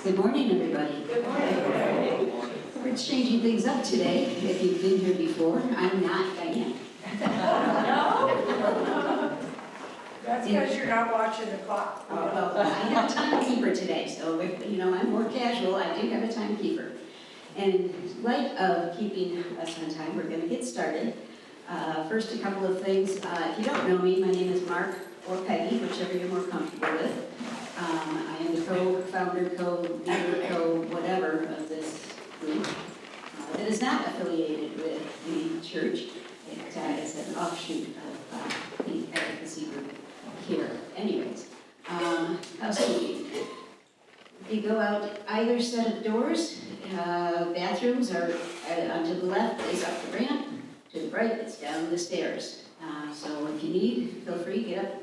Good morning, everybody. Good morning. We're changing things up today. If you've been here before, I'm not Diane. No? That's because you're not watching the clock. Well, I have a timekeeper today, so if, I'm more casual, I do have a timekeeper. And in light of keeping us on time, we're going to get started. First, a couple of things. If you don't know me, my name is Mark or Peggy, whichever you're more comfortable with. I am the co-founder, co-leader, co-whatever of this group that is not affiliated with the church. It is an offshoot of the advocacy group here. Anyways, housekeeping. If you go out either set of doors, bathrooms are to the left is up the ramp, to the right it's down the stairs. So if you need, feel free, get up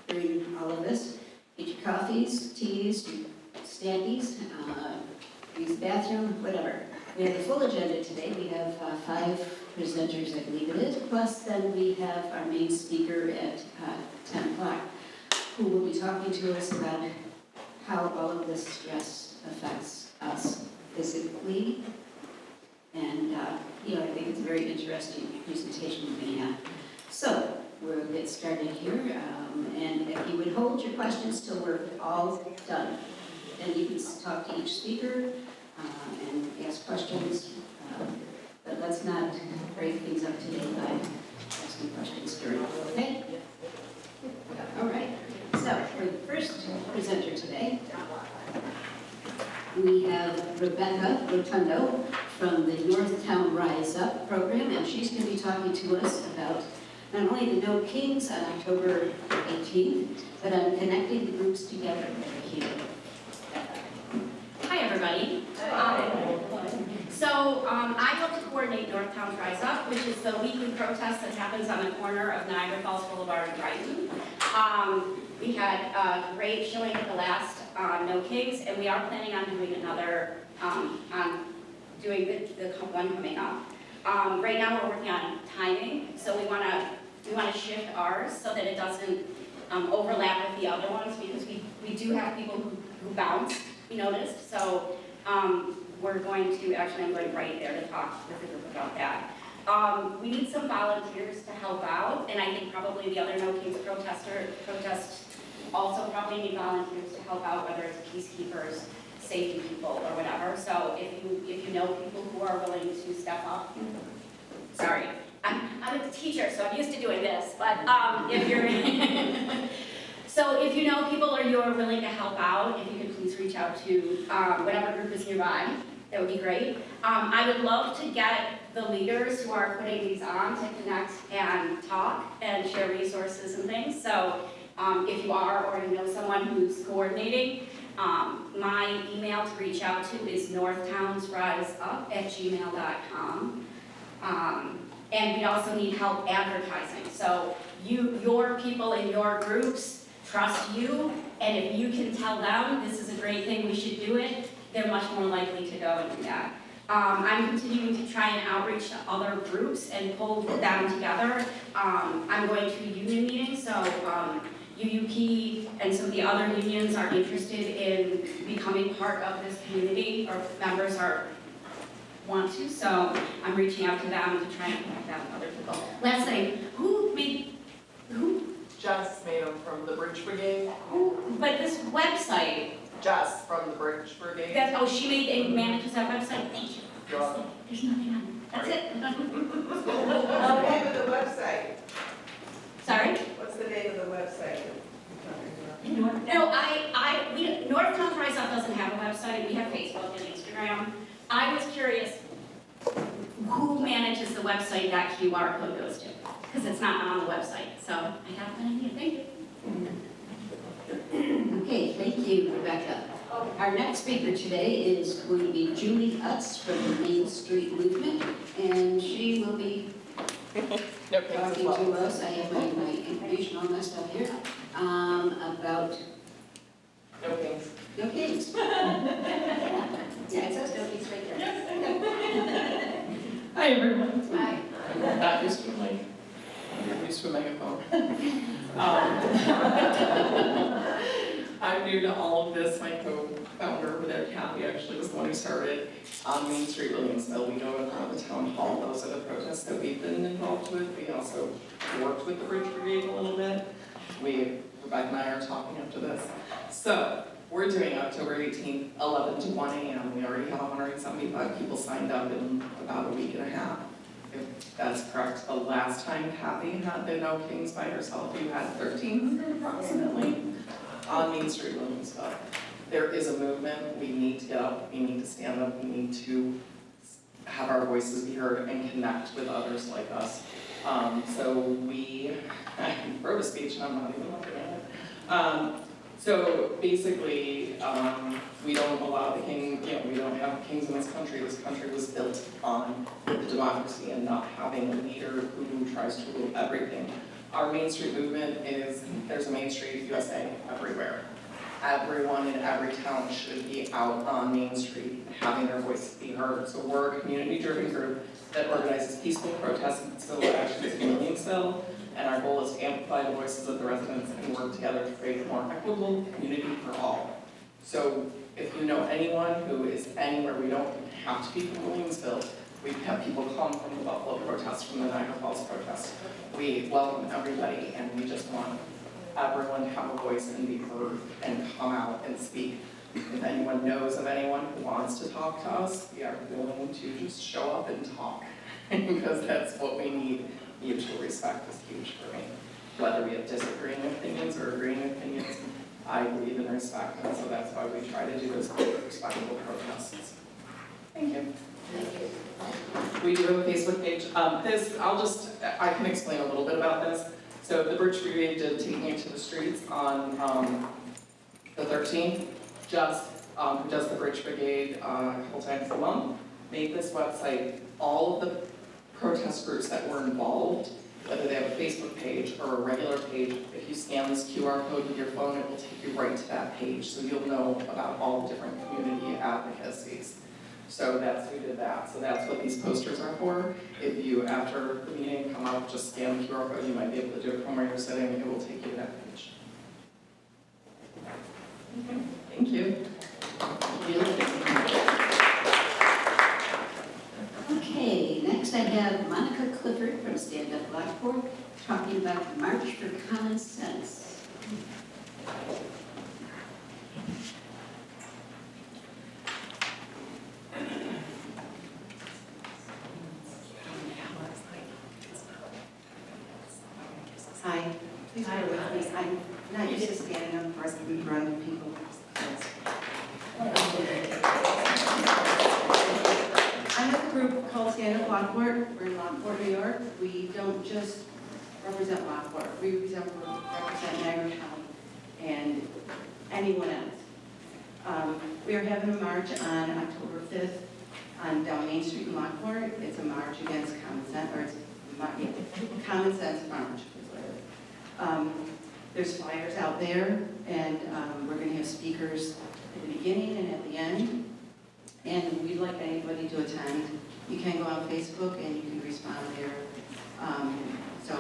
during all of this. Get your coffees, teas, snackies, use the bathroom, whatever. We have the full agenda today. We have 5 presenters, I believe it is, plus then we have our main speaker at 10 o'clock, who will be talking to us about how all of this stress affects us physically. And, I think it's a very interesting presentation we're going to have. So, we'll get started here, and if you would hold your questions till we're all done, then you can talk to each speaker and ask questions, but let's not break things up today by asking questions during, okay? All right, so for the first presenter today, we have Rebecca Rotundo from the Northtown Rise Up program, and she's going to be talking to us about not only the No Kings on October 18th, but on connecting the groups together here. Hi, everybody. So I help to coordinate Northtown's Rise Up, which is the weekly protest that happens on the corner of Niagara Falls Boulevard and Brighton. We had a great showing at the last No Kings, and we are planning on doing another, doing the one coming up. Right now we're working on timing, so we want to shift ours so that it doesn't overlap with the other ones, because we do have people who bounce, we noticed. So we're going to, actually I'm going right there to talk with the group about that. We need some volunteers to help out, and I think probably the other No Kings protests also probably need volunteers to help out, whether it's peacekeepers, safety people, or whatever. So if you know people who are willing to step up, sorry, I'm a teacher, so I'm used to doing this, but if you're, so if you know people or you're willing to help out, if you could please reach out to whatever group is nearby, that would be great. I would love to get the leaders who are putting these on to connect and talk and share resources and things. So if you are, or you know someone who's coordinating, my email to reach out to is northtownsriseup@gmail.com. And we also need help advertising. So your people in your groups trust you, and if you can tell them this is a great thing, we should do it, they're much more likely to go and do that. I'm continuing to try and outreach to other groups and pull them together. I'm going to a union meeting, so UUP and some of the other unions are interested in becoming part of this community, or members want to, so I'm reaching out to them to try and connect them with other people. Last thing, who? Jess made them from the Bridge Brigade. But this website. Jess from the Bridge Brigade. She made and manages that website. Thank you. You're welcome. There's nothing on it. That's it. What's the name of the website? Sorry? What's the name of the website? No, Northtown Rise Up doesn't have a website. We have Facebook and Instagram. I was curious who manages the website that QR code goes to, because it's not on the website. So I have an idea. Thank you. Okay, thank you, Rebecca. Our next speaker today is going to be Julie Utz from the Main Street Movement, and she will be talking to us. I have my information all messed up here about No Kings. No Kings. Yeah, it says No Kings right there. Hi, everyone. Hi. I'm not used to a megaphone. I'm new to all of this. My founder over there, Kathy, actually was the one who started on Main Street, Williamsville. We go in front of the town hall. Those are the protests that we've been involved with. We also worked with the Bridge Brigade a little bit. Rebecca and I are talking after this. So, we're doing October 18th, 11 to 1 a.m. We already have 175 people signed up in about a week and a half. If that's correct, the last time Kathy had the No Kings by herself, you had 1,300 approximately on Main Street, Williamsville. There is a movement. We need to get up, we need to stand up, we need to have our voices be heard and connect with others like us. I wrote a speech and I'm not even looking at it. So basically, we don't allow the king, we don't have kings in this country. This country was built on the democracy and not having a leader who tries to rule everything. Our Main Street movement is, there's a Main Street USA everywhere. Everyone in every town should be out on Main Street having their voices be heard. So we're a community-driven group that organizes peaceful protests and civil actions in Williamsville. And our goal is to amplify the voices of the residents and work together to create a more equitable community for all. So if you know anyone who is anywhere, we don't have to be from Williamsville. We've had people come from the Buffalo protests, from the Niagara Falls protests. We welcome everybody and we just want everyone to have a voice and be heard and come out and speak. If anyone knows of anyone who wants to talk to us, we are willing to just show up and talk because that's what we need. Mutual respect is huge for me. Whether we have disagreeing opinions or agreeing opinions, I believe in respect, and so that's why we try to do those respectful protests. Thank you. We do have a Facebook page. I can explain a little bit about this. So the Bridge Brigade did Take Me to the Streets on the 13th. Who does the Bridge Brigade a couple times a month, made this website. All of the protest groups that were involved, whether they have a Facebook page or a regular page, if you scan this QR code with your phone, it will take you right to that page, so you'll know about all the different community advocacies. So that's who did that. So that's what these posters are for. If you, after the meeting, come out, just scan the QR code, you might be able to do it from where you're sitting, and it will take you to that page. Okay. Thank you. Okay, next I have Monica Clifford from Stand Up Lockport talking about the March for Common Sense. Hi, please bear with me. I'm not used to standing up in front of people. I'm with a group called Stand Up Lockport. We're in Lockport, New York. We don't just represent Lockport. We represent Niagara County and anyone else. We are having a march on October 5th on down Main Street in Lockport. It's a march against common sense, or it's common sense march. There's flyers out there, and we're going to have speakers at the beginning and at the end. And we'd like anybody to attend. You can go on Facebook and you can respond there. So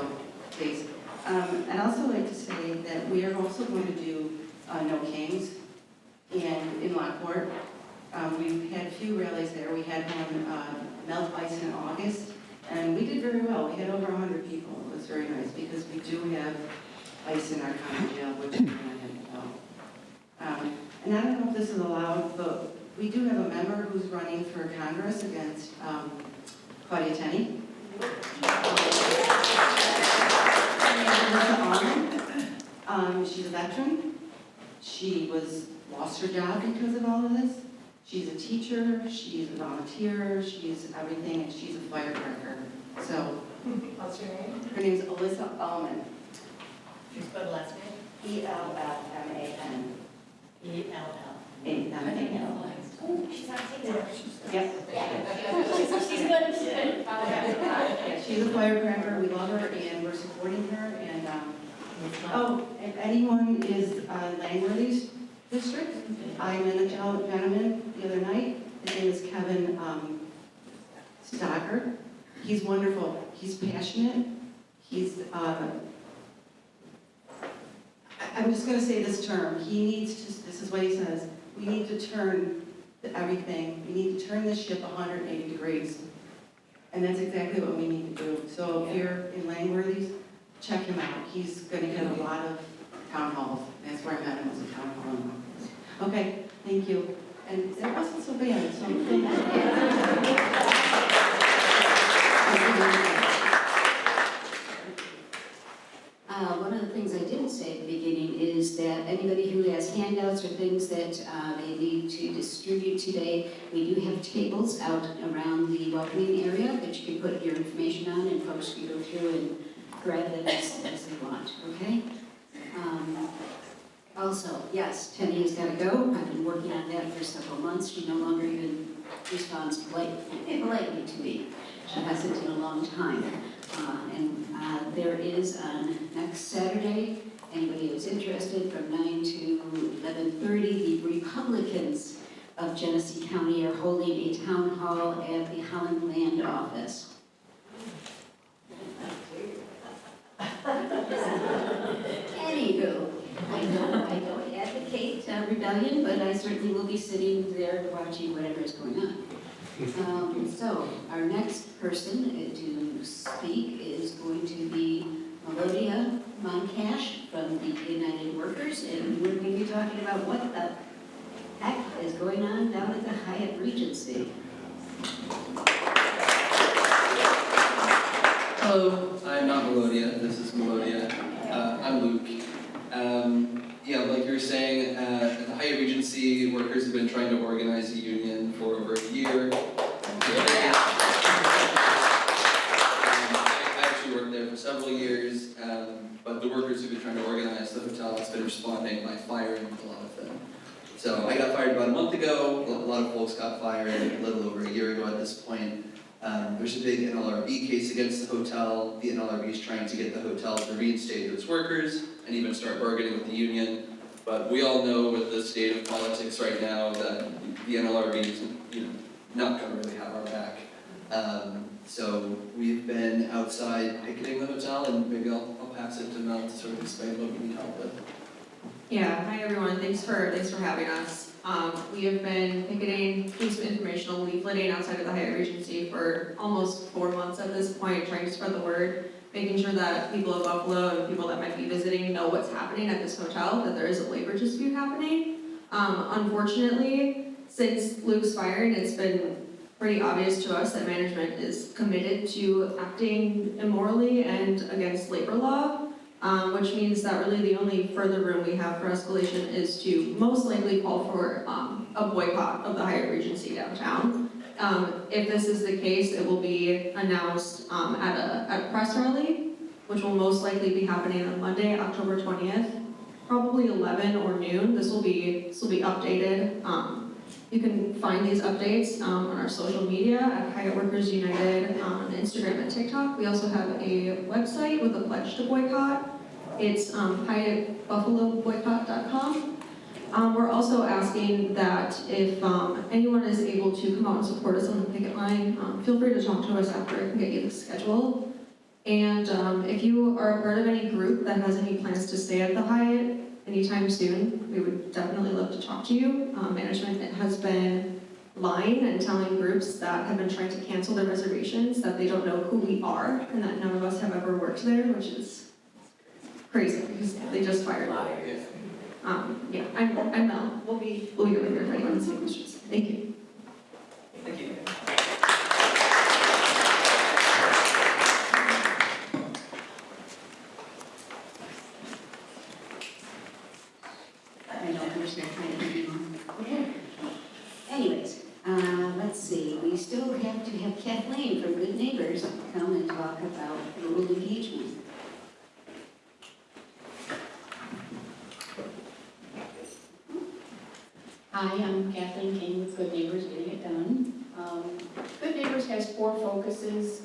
please. I'd also like to say that we are also going to do No Kings in Lockport. We've had a few rallies there. We had one Melt Ice in August, and we did very well. We had over 100 people. It was very nice because we do have ice in our county jail, which is and I don't know if this is allowed, but we do have a member who's running for Congress against Claudia Tenney. She's a veteran. She lost her job because of all of this. She's a teacher, she's a volunteer, she's everything, and she's a firecracker. So, What's your name? her name is Alyssa Ullman. You spell last name? E-L-L-M-A-N. E-L-L. Oh, she's on TikTok. Yep. She's good, she's good. Yeah, she's a firecracker. We love her, and we're supporting her. And if anyone is Langworthy's district, I met a gentleman the other night. His name is Kevin Stocker. He's wonderful. He's passionate. He's I'm just going to say this term. He needs to. This is what he says. we need to turn everything, we need to turn this ship 180 degrees. And that's exactly what we need to do. So if you're in Langworthy's, check him out. He's gonna get a lot of town halls. That's where I met him, was a town hall. Okay, thank you. And that wasn't so bad, so thank you. One of the things I didn't say at the beginning is that anybody who has handouts or things that they need to distribute today, we do have tables out around the welcoming area that you can put your information on, and folks can go through and grab them as they want, okay? Also, yes, Tenny has got to go. I've been working on that for several months. She no longer even responds politely to me. She hasn't in a long time. There is on next Saturday, anybody who's interested, from 9 to 11:30, the Republicans of Genesee County are holding a town hall at the Holland Land Office. Anywho, I don't advocate rebellion, but I certainly will be sitting there watching whatever is going on. So, our next person to speak is going to be Melodia Moncash from the United Workers, and we're going to be talking about what the heck is going on down at the Hyatt Regency. Hello, I'm not Melodia, this is Melodia. I'm Luke. Yeah, like you were saying, at the Hyatt Regency, workers have been trying to organize a union for over a year. I actually worked there for several years, but the workers who've been trying to organize the hotel has been responding by firing a lot of them. So I got fired about a month ago, a lot of folks got fired a little over a year ago at this point. There's a big NLRB case against the hotel. The NLRB is trying to get the hotel to reinstate its workers and even start bargaining with the union. But we all know with the state of politics right now that the NLRB is not going to really have our back. So we've been outside picketing the hotel, and maybe I'll pass it to Mel to sort of explain what we need help with. Yeah, hi everyone, thanks for having us. We have been picketing, doing some informational leafleting outside of the Hyatt Regency for almost 4 months at this point, trying to spread the word, making sure that people of Buffalo and people that might be visiting know what's happening at this hotel, that there is a labor dispute happening. Unfortunately, since Luke's firing, it's been pretty obvious to us that management is committed to acting immorally and against labor law. Which means that really the only further room we have for escalation is to most likely call for a boycott of the Hyatt Regency downtown. If this is the case, it will be announced at a press rally, which will most likely be happening on Monday, October 20th, probably 11 or noon. This will be updated. You can find these updates on our social media at Hyatt Workers United on Instagram and TikTok. We also have a website with a pledge to boycott. It's HyattBuffaloBoycott.com. We're also asking that if anyone is able to come out and support us on the picket line, feel free to talk to us after I can get you the schedule. And if you are a part of any group that has any plans to stay at the Hyatt anytime soon, we would definitely love to talk to you. Management has been lying and telling groups that have been trying to cancel their reservations that they don't know who we are and that none of us have ever worked there, which is crazy because they just fired liars. Yeah, I'm Mel. We'll be here later if anyone has any questions. Thank you. Thank you. I don't understand trying to be more. Okay. Anyways, let's see. We still have to have Kathleen from Good Neighbors come and talk about rural engagement. Hi, I'm Kathleen King with Good Neighbors Getting It Done. Good Neighbors has 4 focuses: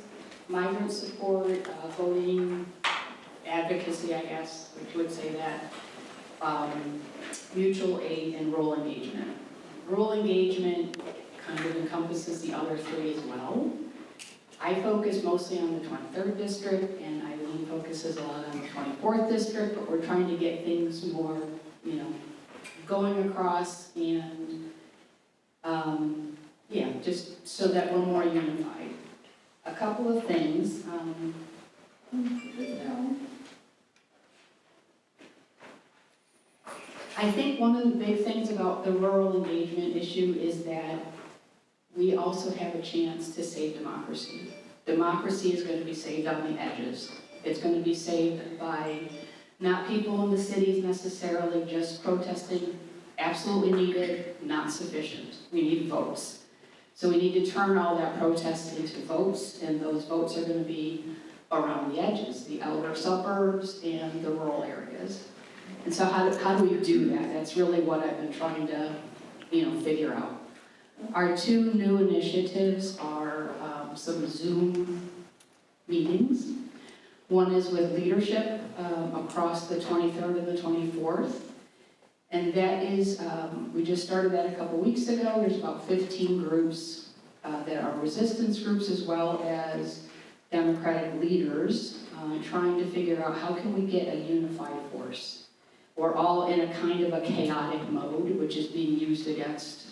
migrant support, voting, advocacy, I guess, which would say that, mutual aid, and rural engagement. Rural engagement kind of encompasses the other 3 as well. I focus mostly on the 23rd district, and Eileen focuses a lot on the 24th district, but we're trying to get things more, going across and, yeah, just so that we're more unified. A couple of things, I think one of the big things about the rural engagement issue is that we also have a chance to save democracy. Democracy is going to be saved on the edges. It's going to be saved by not people in the cities necessarily just protesting, absolutely needed, not sufficient. We need votes. So we need to turn all that protest into votes, and those votes are going to be around the edges, the outer suburbs and the rural areas. And so how do we do that? That's really what I've been trying to, figure out. Our two new initiatives are some Zoom meetings. One is with leadership across the 23rd and the 24th. And that is, we just started that a couple weeks ago. There's about 15 groups that are resistance groups as well as Democratic leaders trying to figure out how can we get a unified force. We're all in a kind of a chaotic mode, which is being used against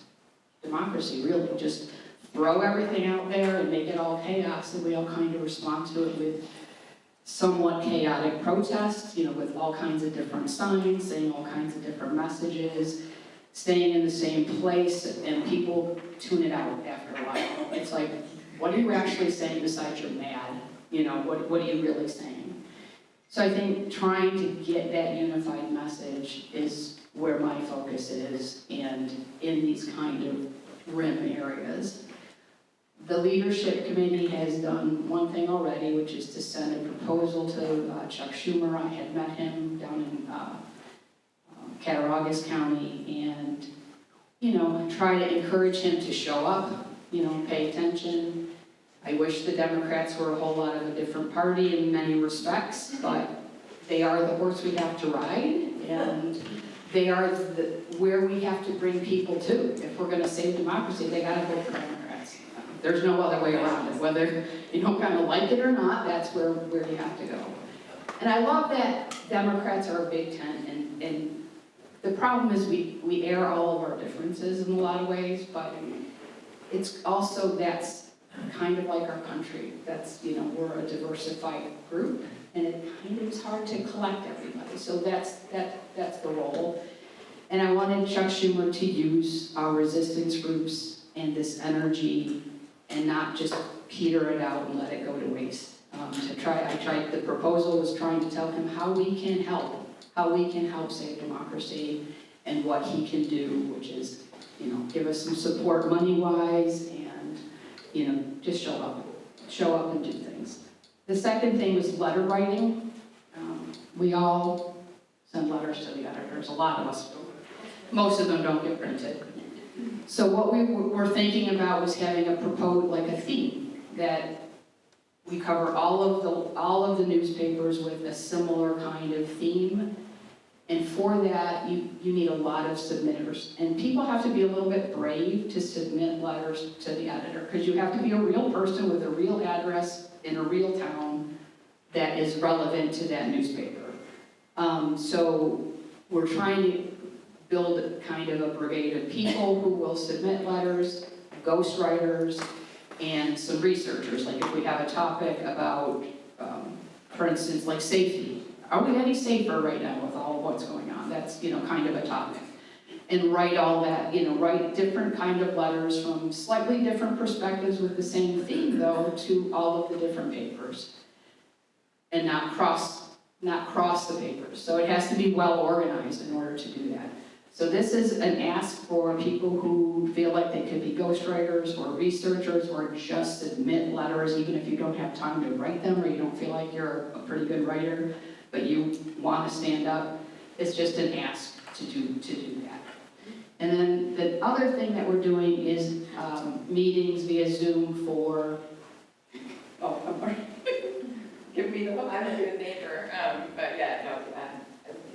democracy, really. Just throw everything out there and make it all chaos, and we all kind of respond to it with somewhat chaotic protests, with all kinds of different signs, saying all kinds of different messages, staying in the same place, and people tune it out after a while. It's like, what are you actually saying besides you're mad? What are you really saying? So I think trying to get that unified message is where my focus is, and in these kind of rim areas. The leadership committee has done one thing already, which is to send a proposal to Chuck Schumer. I had met him down in Cattaraugus County, and try to encourage him to show up, pay attention. I wish the Democrats were a whole lot of a different party in many respects, but they are the horse we have to ride, and they are where we have to bring people to. If we're going to save democracy, they got to vote for Democrats. There's no other way around it. Whether you don't kind of like it or not, that's where you have to go. And I love that Democrats are a big tent, and the problem is we air all of our differences in a lot of ways, but it's also, that's kind of like our country. That's, we're a diversified group, and it kind of is hard to collect everybody. So that's the role. And I wanted Chuck Schumer to use our resistance groups and this energy and not just peter it out and let it go to waste. The proposal was trying to tell him how we can help save democracy and what he can do, which is, give us some support money-wise and, just show up and do things. The second thing was letter writing. We all send letters to the editors, a lot of us do. Most of them don't get printed. So what we were thinking about was having a theme that we cover all of the newspapers with a similar kind of theme. And for that, you need a lot of submitters. And people have to be a little bit brave to submit letters to the editor, because you have to be a real person with a real address in a real town that is relevant to that newspaper. So we're trying to build kind of a brigade of people who will submit letters, ghostwriters, and some researchers. Like if we have a topic about, for instance, like safety. Are we any safer right now with all of what's going on? That's, kind of a topic. And write all that, write different kind of letters from slightly different perspectives with the same theme, though, to all of the different papers. And not cross the papers. So it has to be well organized in order to do that. So this is an ask for people who feel like they could be ghostwriters or researchers or just submit letters, even if you don't have time to write them or you don't feel like you're a pretty good writer, but you want to stand up. It's just an ask to do that. And then the other thing that we're doing is meetings via Zoom for, give me the hook. I'm a good neighbor, but yeah, no,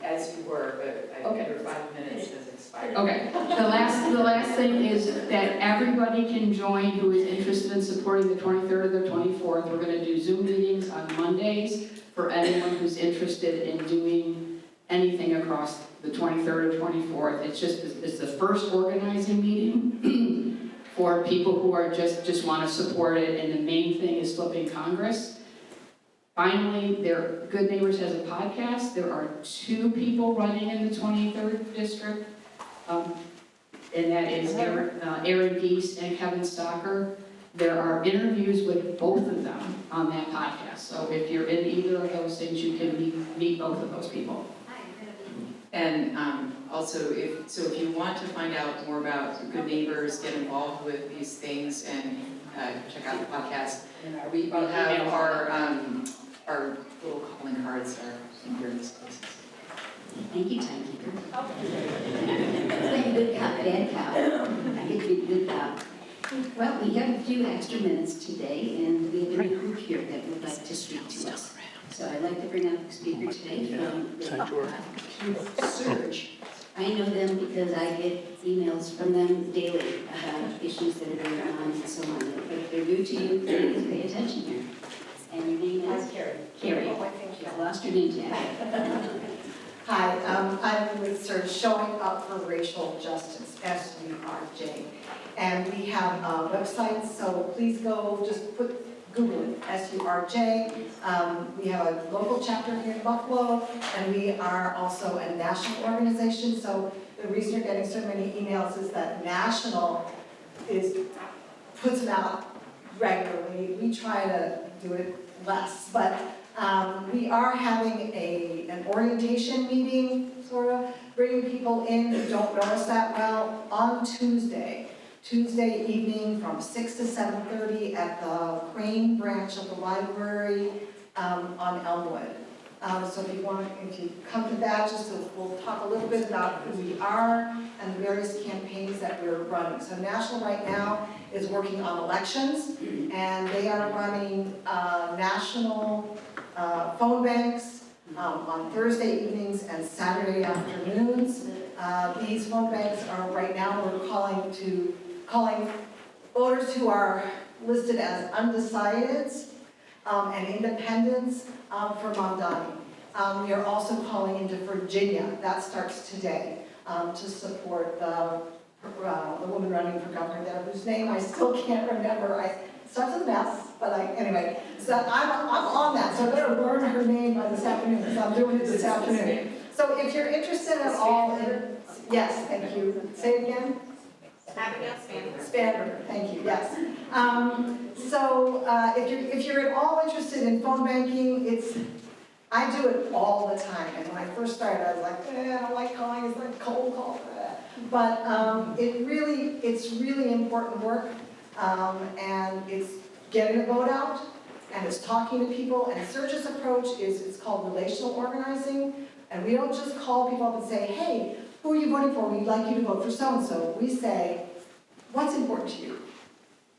as you were, but I think your 5 minutes has expired. Okay, the last thing is that everybody can join who is interested in supporting the 23rd or the 24th. We're going to do Zoom meetings on Mondays for anyone who's interested in doing anything across the 23rd or 24th. It's the first organizing meeting for people who are just want to support it, and the main thing is flipping Congress. Finally, Good Neighbors has a podcast. There are 2 people running in the 23rd district, and that is Aaron Geese and Kevin Stocker. There are interviews with both of them on that podcast. So if you're in either of those things, you can meet both of those people. And also, if you want to find out more about Good Neighbors, get involved with these things, and check out the podcast, we have our little calling cards are in various places. Thank you, timekeeper. It's like a good cop, bad cop. I get to be a good cop. Well, we have a few extra minutes today, and we have a new group here that would like to speak to us. So I'd like to bring up the speaker today from the Surge. I know them because I get emails from them daily about issues that are going on and so on. But if they're new to you, please pay attention here. And your name is? Carrie. Carrie. Oh, I think She's lost her name yet. Hi, I'm with Surge Showing Up for Racial Justice, SURJ. And we have a website, so please go, just Google it, SURJ. We have a local chapter here in Buffalo, and we are also a national organization. So the reason you're getting so many emails is that national puts them out regularly. We try to do it less, but we are having an orientation meeting, sort of, bringing people in who don't know us that well on Tuesday evening from 6 to 7:30 at the Crane branch of the library on Elmwood. So if you come to that, we'll talk a little bit about who we are and the various campaigns that we're running. So National right now is working on elections, and they are running national phone banks on Thursday evenings and Saturday afternoons. These phone banks are right now, we're calling voters who are listed as undecideds and independents for Mamdani. We are also calling into Virginia. That starts today to support the woman running for governor there, whose name I still can't remember. It starts with an S, but anyway. So I'm on that, so I better learn her name by this afternoon, because I'm doing it this afternoon. So if you're interested at all in, yes, thank you. Say it again. Spanberger, thank you, yes. So if you're at all interested in phone banking, I do it all the time. And when I first started, I was like, I don't like calling, it's like cold call. But it's really important work, and it's getting the vote out, and it's talking to people. And Surge's approach it's called relational organizing. And we don't just call people up and say, hey, who are you voting for? We'd like you to vote for so-and-so. We say, what's important to you?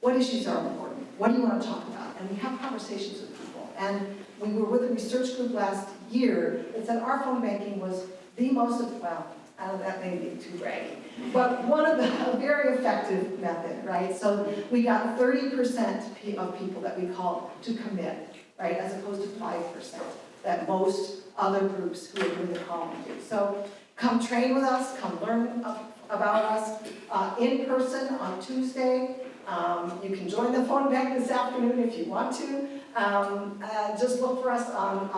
What issues are important? What do you want to talk about? And we have conversations with people. And we were with a research group last year that said our phone banking was the most, that may be too bragging, but a very effective method, right? So we got 30% of people that we called to commit, right? As opposed to 5% that most other groups who are doing the calling do. So come train with us, come learn about us in person on Tuesday. You can join the phone bank this afternoon if you want to. Just look for us on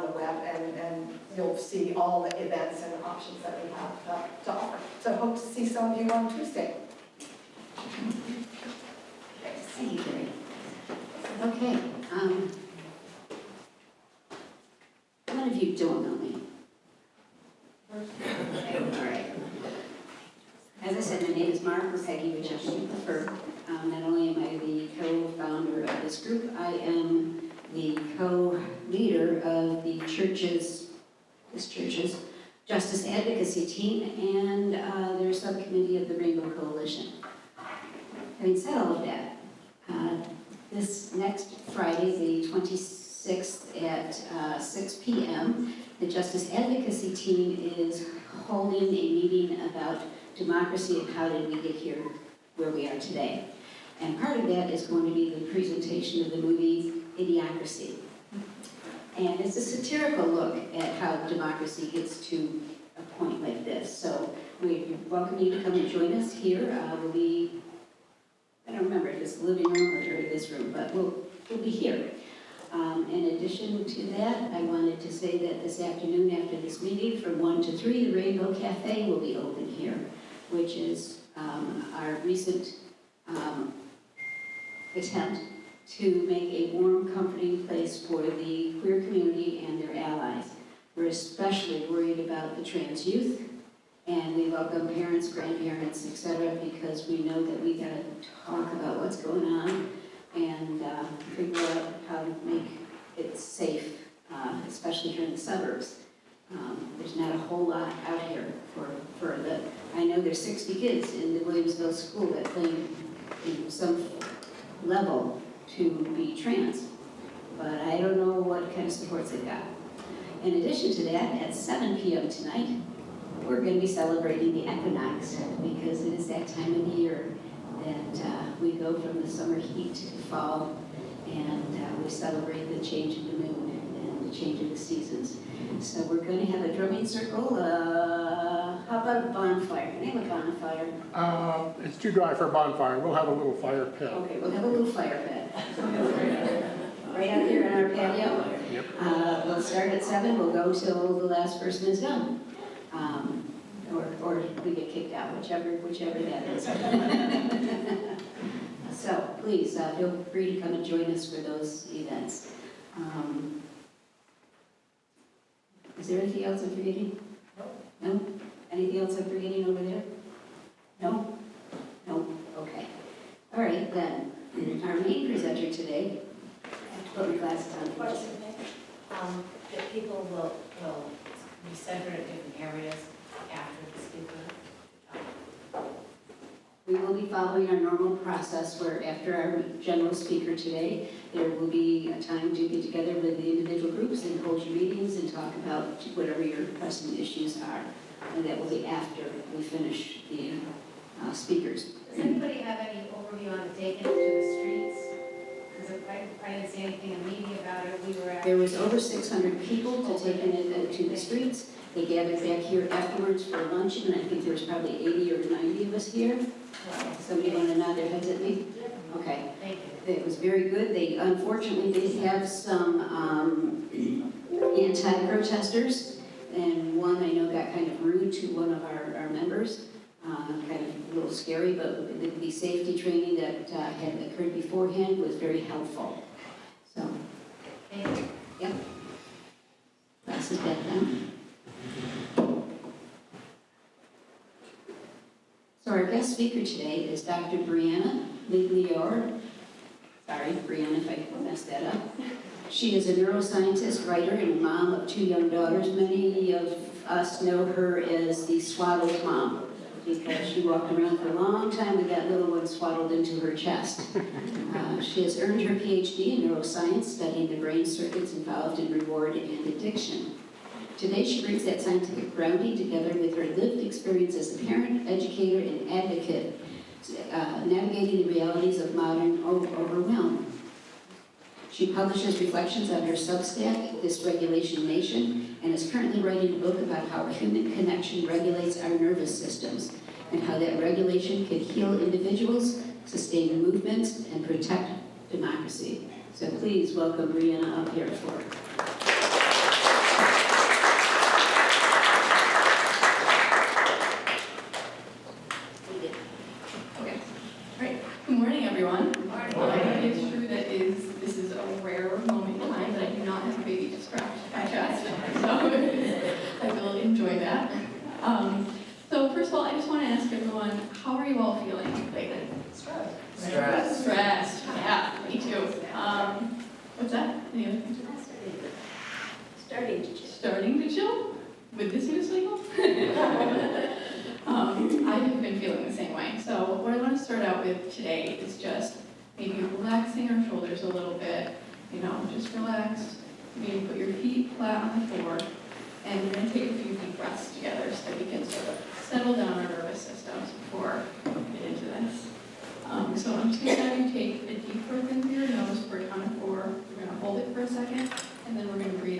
the web, and you'll see all the events and options that we have to offer. So hope to see some of you on Tuesday. Thank you, Carrie. Okay. How many of you don't know me? All right. As I said, my name is Mark, or Peggy, whichever you prefer. Not only am I the co-founder of this group, I am the co-leader of this church's Justice Advocacy Team and their subcommittee of the Rainbow Coalition. Having said all of that, this next Friday, the 26th at 6 p.m., the Justice Advocacy Team is holding a meeting about democracy and how did we get here where we are today. And part of that is going to be the presentation of the movie Idiocracy. And it's a satirical look at how democracy gets to a point like this. So we welcome you to come and join us here. We'll be, I don't remember if it's the living room or this room, but we'll be here. In addition to that, I wanted to say that this afternoon after this meeting, from 1 to 3, the Rainbow Cafe will be open here, which is our recent attempt to make a warm, comforting place for the queer community and their allies. We're especially worried about the trans youth, and we welcome parents, grandparents, etc., because we know that we gotta talk about what's going on and figure out how to make it safe, especially here in the suburbs. There's not a whole lot out here for the, I know there's 60 kids in the Williamsville school that claim in some level to be trans, but I don't know what kind of supports they've got. In addition to that, at 7 p.m. tonight, we're going to be celebrating the equinox, because it is that time of the year that we go from the summer heat to fall, and we celebrate the change of the moon and the change of the seasons. So we're going to have a drumming circle. How about a bonfire? Can I have a bonfire? It's too dry for a bonfire. We'll have a little fire pit. Okay, we'll have a little fire pit. Right out here on our patio. Yep. We'll start at 7, we'll go till the last person is done. Or we get kicked out, whichever that is. So please, feel free to come and join us for those events. Is there anything else I'm forgetting? No? Anything else I'm forgetting over there? No? No? Okay. All right, then. Our main presenter today, I have to put my glasses on. Question, that people will be centered in different areas after the speaker. We will be following our normal process where after our general speaker today, there will be a time to get together with the individual groups and hold your meetings and talk about whatever your pressing issues are. And that will be after we finish the speakers. Does anybody have any overview on taking it to the streets? Because I didn't see anything in the media about it. We were at. There was over 600 people to take it to the streets. They gathered back here afterwards for luncheon, and I think there was probably 80 or 90 of us here. Somebody want to nod their heads at me? Okay. Thank you. It was very good. They unfortunately did have some anti-protesters, and one I know got kind of rude to one of our members. Kind of a little scary, but the safety training that had occurred beforehand was very helpful. So, Thank you. yep. Glasses back down. So our guest speaker today is Dr. Brianna Migliore. Sorry, Brianna, if I messed that up. She is a neuroscientist, writer, and mom of 2 young daughters. Many of us know her as the swaddled mom, because she walked around for a long time with that little one swaddled into her chest. She has earned her PhD in neuroscience, studying the brain circuits involved in reward and addiction. Today, she brings that scientific grounding together with her lived experience as a parent, educator, and advocate, navigating the realities of modern overwhelm. She publishes reflections on her Substack, Dysregulation Nation, and is currently writing a book about how human connection regulates our nervous systems, and how that regulation can heal individuals, sustain movements, and protect democracy. So please welcome Brianna up here for Good morning, everyone. It's true that this is a rare moment in time that I do not have a baby to scratch my chest, so I will enjoy that. So first of all, I just want to ask everyone, how are you all feeling lately? Stress. Stressed. Yeah, me too. What's that? Any other things? Starting to chill? With this new cycle? I have been feeling the same way. So what I want to start out with today is just maybe relaxing our shoulders a little bit. Just relax. Maybe put your feet flat on the floor. And we're going to take a few deep breaths together so that we can sort of settle down our nervous systems before we get into this. So I'm just going to have you take a deep breath in through your nose for a count of 4. We're going to hold it for a second, and then we're going to breathe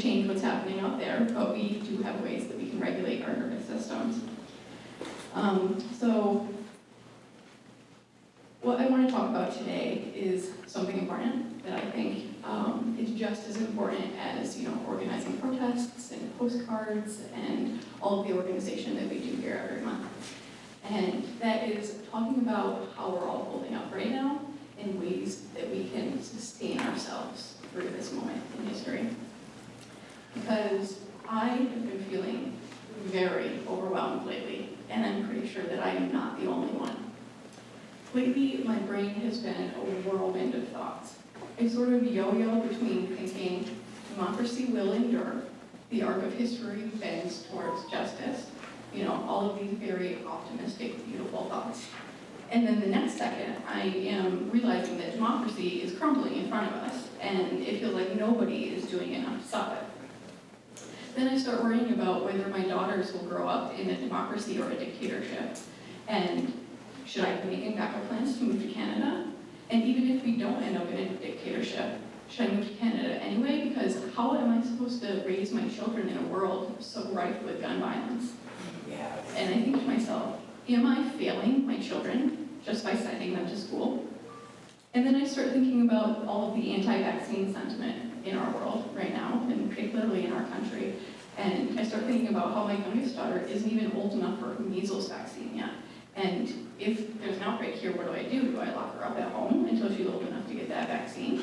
change what's happening out there, but we do have ways that we can regulate our nervous systems. So what I want to talk about today is something important that I think is just as important as, organizing protests and postcards and all of the organization that we do here every month. And that is talking about how we're all holding up right now in ways that we can sustain ourselves through this moment in history. Because I have been feeling very overwhelmed lately, and I'm pretty sure that I am not the only one. Lately, my brain has been a whirlwind of thoughts. I sort of yo-yo between thinking democracy will endure, the arc of history bends towards justice, all of these very optimistic, beautiful thoughts. And then the next second, I am realizing that democracy is crumbling in front of us, and it feels like nobody is doing enough to stop it. Then I start worrying about whether my daughters will grow up in a democracy or a dictatorship, and should I be making backup plans to move to Canada? And even if we don't end up in a dictatorship, should I move to Canada anyway? Because how am I supposed to raise my children in a world so rife with gun violence? And I think to myself, am I failing my children just by sending them to school? And then I start thinking about all of the anti-vaccine sentiment in our world right now, and particularly in our country. And I start thinking about how my youngest daughter isn't even old enough for a measles vaccine yet. And if there's an outbreak here, what do? Do I lock her up at home until she's old enough to get that vaccine?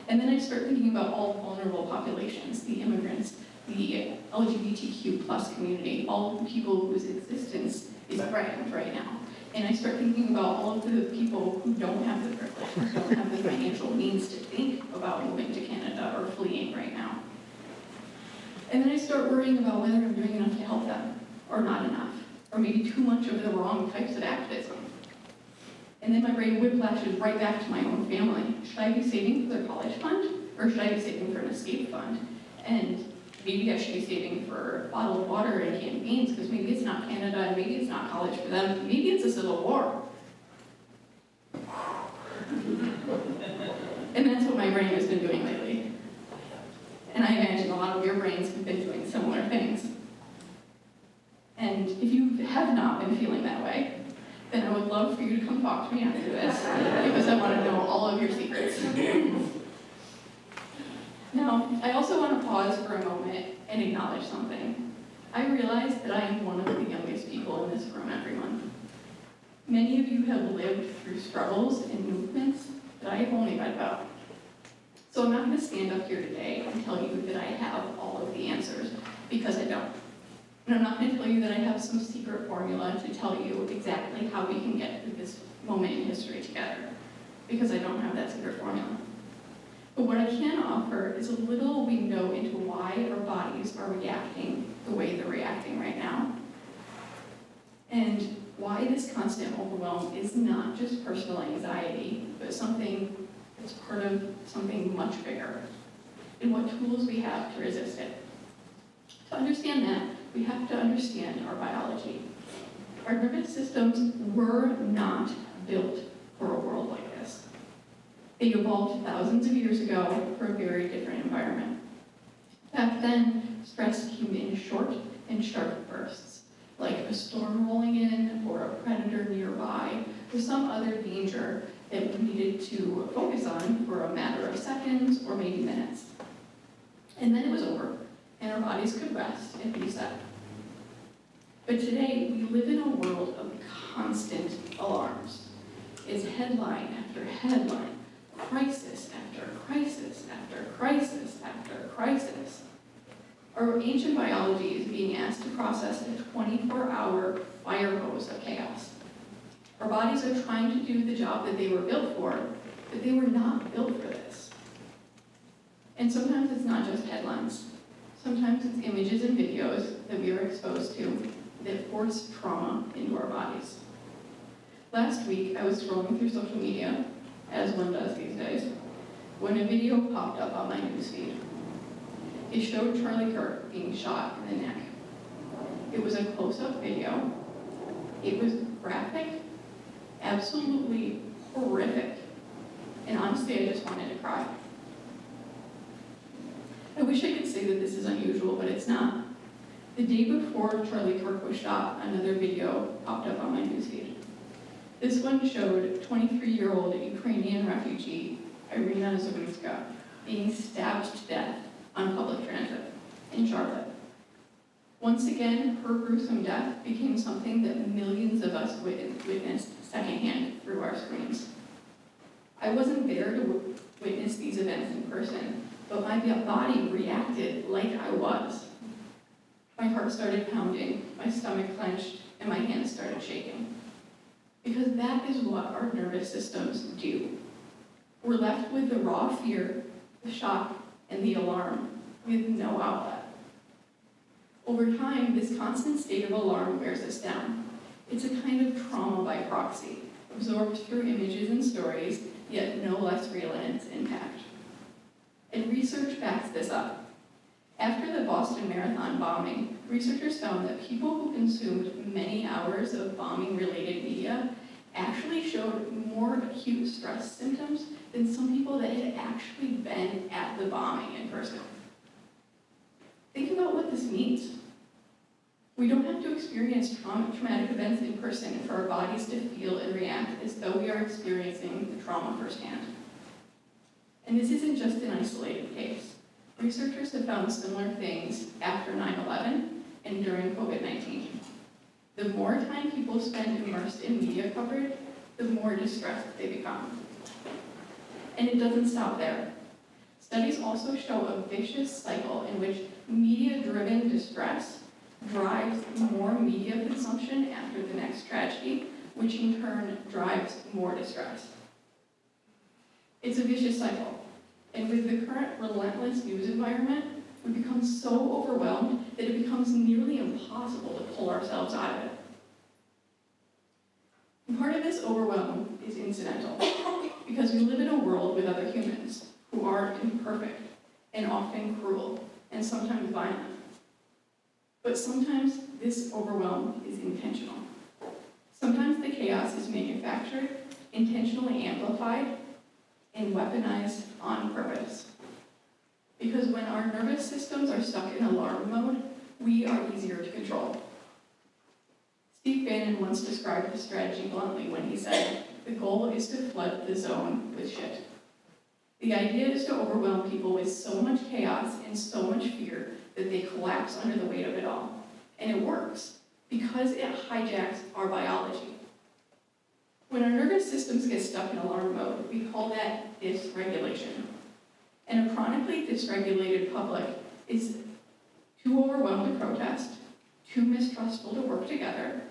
And then I start thinking about all vulnerable populations, the immigrants, the LGBTQ plus community, all of the people whose existence is threatened right now. And I start thinking about all of the people who don't have the privilege, who don't have the financial means to think about moving to Canada or fleeing right now. And then I start worrying about whether I'm doing enough to help them, or not enough, or maybe too much of the wrong types of activism. And then my brain whiplashes right back to my own family. Should I be saving for their college fund, or should I be saving for an escape fund? And maybe I should be saving for a bottle of water and canned beans, because maybe it's not Canada, and maybe it's not college for them, maybe it's a civil war. And that's what my brain has been doing lately. And I imagine a lot of your brains have been doing similar things. And if you have not been feeling that way, then I would love for you to come talk to me after this, because I want to know all of your secrets. Now, I also want to pause for a moment and acknowledge something. I realize that I am one of the youngest people in this room every month. Many of you have lived through struggles and movements that I have only read about. So I'm not going to stand up here today and tell you that I have all of the answers, because I don't. And I'm not going to tell you that I have some secret formula to tell you exactly how we can get through this moment in history together, because I don't have that secret formula. But what I can offer is a little window into why our bodies are reacting the way they're reacting right now, and why this constant overwhelm is not just personal anxiety, but something that's part of something much bigger, and what tools we have to resist it. To understand that, we have to understand our biology. Our nervous systems were not built for a world like this. They evolved thousands of years ago for a very different environment. Back then, stress came in short and sharp bursts, like a storm rolling in, or a predator nearby, or some other danger that we needed to focus on for a matter of seconds or maybe minutes. And then it was over, and our bodies could rest and reset. But today, we live in a world of constant alarms. It's headline after headline, crisis after crisis after crisis after crisis. Our ancient biology is being asked to process a 24-hour fire hose of chaos. Our bodies are trying to do the job that they were built for, but they were not built for this. And sometimes it's not just headlines. Sometimes it's images and videos that we are exposed to that force trauma into our bodies. Last week, I was scrolling through social media, as one does these days, when a video popped up on my newsfeed. It showed Charlie Kirk being shot in the neck. It was a close-up video. It was graphic, absolutely horrific, and honestly, I just wanted to cry. I wish wish I could say that this is unusual, but it's not. The day before Charlie Kirk was shot, another video popped up on my newsfeed. This one showed 23-year-old Ukrainian refugee Irina Zawinska being stabbed to death on public transit in Charlotte. Once again, her gruesome death became something that millions of us witnessed secondhand through our screens. I wasn't there to witness these events in person, but my body reacted like I was. My heart started pounding, my stomach clenched, and my hands started shaking. Because that is what our nervous systems do. We're left with the raw fear, the shock, and the alarm, with no outlet. Over time, this constant state of alarm wears us down. It's a kind of trauma by proxy, absorbed through images and stories, yet no less real in its impact. And research backs this up. After the Boston Marathon bombing, researchers found that people who consumed many hours of bombing-related media actually showed more acute stress symptoms than some people that had actually been at the bombing in person. Think about what this means. We don't have to experience traumatic events in person for our bodies to feel and react as though we are experiencing the trauma firsthand. And this isn't just an isolated case. Researchers have found similar things after 9/11 and during COVID-19. The more time people spend immersed in media coverage, the more distressed they become. And it doesn't stop there. Studies also show a vicious cycle in which media-driven distress drives more media consumption after the next tragedy, which in turn drives more distress. It's a vicious cycle. And with the current relentless news environment, we become so overwhelmed that it becomes nearly impossible to pull ourselves out of it. And part of this overwhelm is incidental, because we live in a world with other humans who are imperfect and often cruel and sometimes violent. But sometimes this overwhelm is intentional. Sometimes the chaos is manufactured, intentionally amplified, and weaponized on purpose. Because when our nervous systems are stuck in alarm mode, we are easier to control. Steve Bannon once described the strategy bluntly when he said, "The goal is to flood the zone with shit." The idea is to overwhelm people with so much chaos and so much fear that they collapse under the weight of it all. And it works, because it hijacks our biology. When our nervous systems get stuck in alarm mode, we call that dysregulation. And a chronically dysregulated public is too overwhelmed to protest, too mistrustful to work together,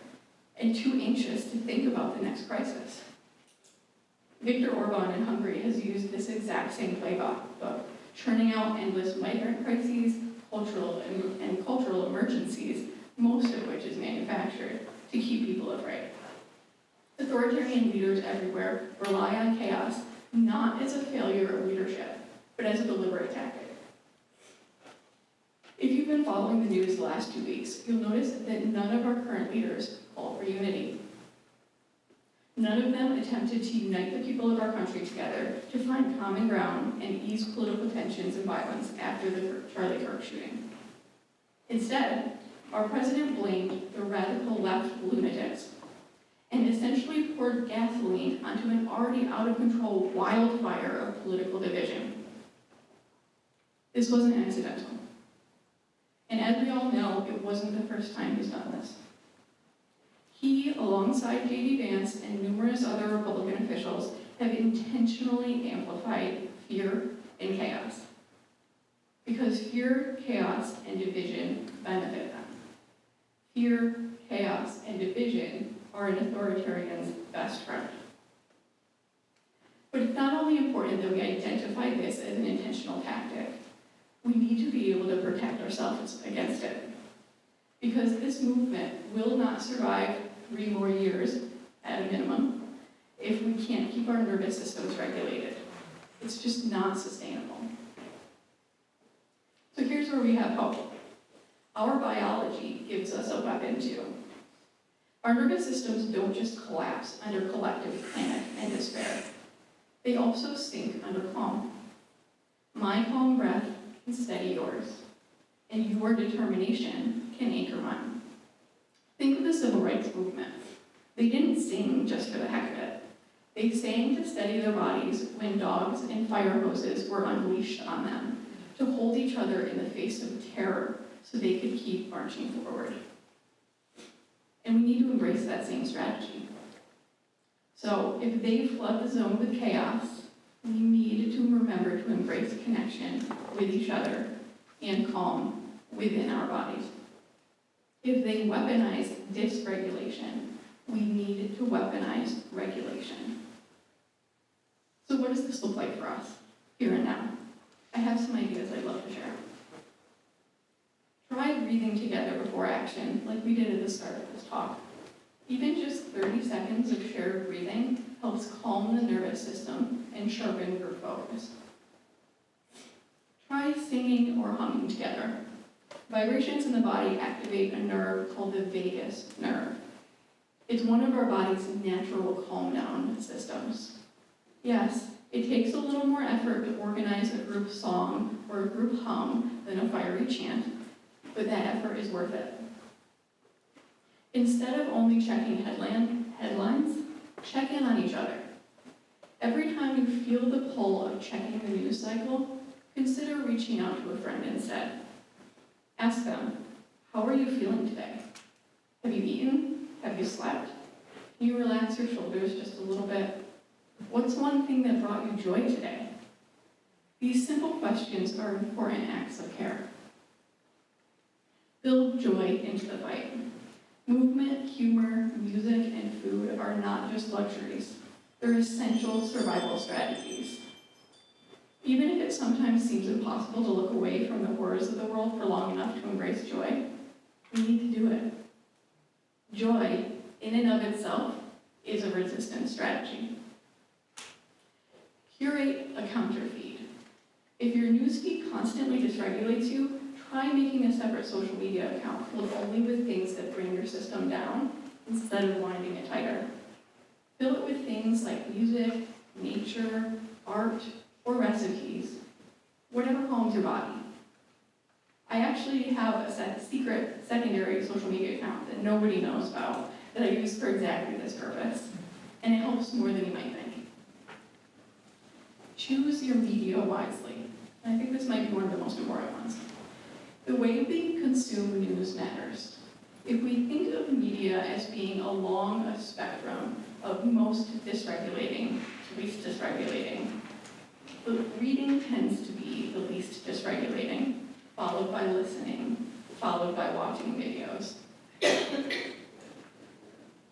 and too anxious to think about the next crisis. Viktor Orban in Hungary has used this exact same playbook, churning out endless migrant crises, cultural emergencies, most of which is manufactured to keep people afraid. Authoritarian leaders everywhere rely on chaos not as a failure of leadership, but as a deliberate tactic. If you've been following the news the last 2 weeks, you'll notice that none of our current leaders call for unity. None of them attempted to unite the people of our country together to find common ground and ease political tensions and violence after the Charlie Kirk shooting. Instead, our president blamed the radical left lunatics and essentially poured gasoline onto an already out-of-control wildfire of political division. This wasn't accidental. And as we all know, it wasn't the first time he's done this. He, alongside J.D. Vance and numerous other Republican officials, have intentionally amplified fear and chaos. Because fear, chaos, and division benefit them. Fear, chaos, and division are an authoritarian's best friend. But it's not only important that we identify this as an intentional tactic, we need to be able to protect ourselves against it. Because this movement will not survive 3 more years, at a minimum, if we can't keep our nervous systems regulated. It's just not sustainable. So here's where we have hope. Our biology gives us a weapon too. Our nervous systems don't just collapse under collective panic and despair. They also sink under calm. My calm breath can steady yours, and your determination can anchor mine. Think of the civil rights movement. They didn't sing just for the heck of it. They sang to steady their bodies when dogs and fire hoses were unleashed on them, to hold each other in the face of terror so they could keep marching forward. And we need to embrace that same strategy. So if they flood the zone with chaos, we need to remember to embrace connection with each other and calm within our bodies. If they weaponize dysregulation, we need to weaponize regulation. So what does this look like for us, here and now? I have some ideas I'd love to share. Try breathing together before action, like we did at the start of this talk. Even just 30 seconds of shared breathing helps calm the nervous system and sharpen your focus. Try singing or humming together. Vibrations in the body activate a nerve called the vagus nerve. It's one of our body's natural calm down systems. Yes, it takes a little more effort to organize a group song or a group hum than a fiery chant, but that effort is worth it. Instead of only checking headlines, check in on each other. Every time you feel the pull of checking the news cycle, consider reaching out to a friend instead. Ask them, how are you feeling today? Have you eaten? Have you slept? Can you relax your shoulders just a little bit? What's one thing that brought you joy today? These simple questions are important acts of care. Build joy into the fight. Movement, humor, music, and food are not just luxuries. They're essential survival strategies. Even if it sometimes seems impossible to look away from the horrors of the world for long enough to embrace joy, we need to do it. Joy, in and of itself, is a resistance strategy. Curate a counterfeed. If your newsfeed constantly dysregulates you, try making a separate social media account filled only with things that bring your system down instead of winding it tighter. Fill it with things like music, nature, art, or recipes, whatever calms your body. I actually have a secret secondary social media account that nobody knows about that I use for exactly this purpose, and it helps more than you might think. Choose your media wisely. I think this might be one of the most important ones. The way we consume news matters. If we think of media as being along a spectrum of most dysregulating to least dysregulating, the reading tends to be the least dysregulating, followed by listening, followed by watching videos.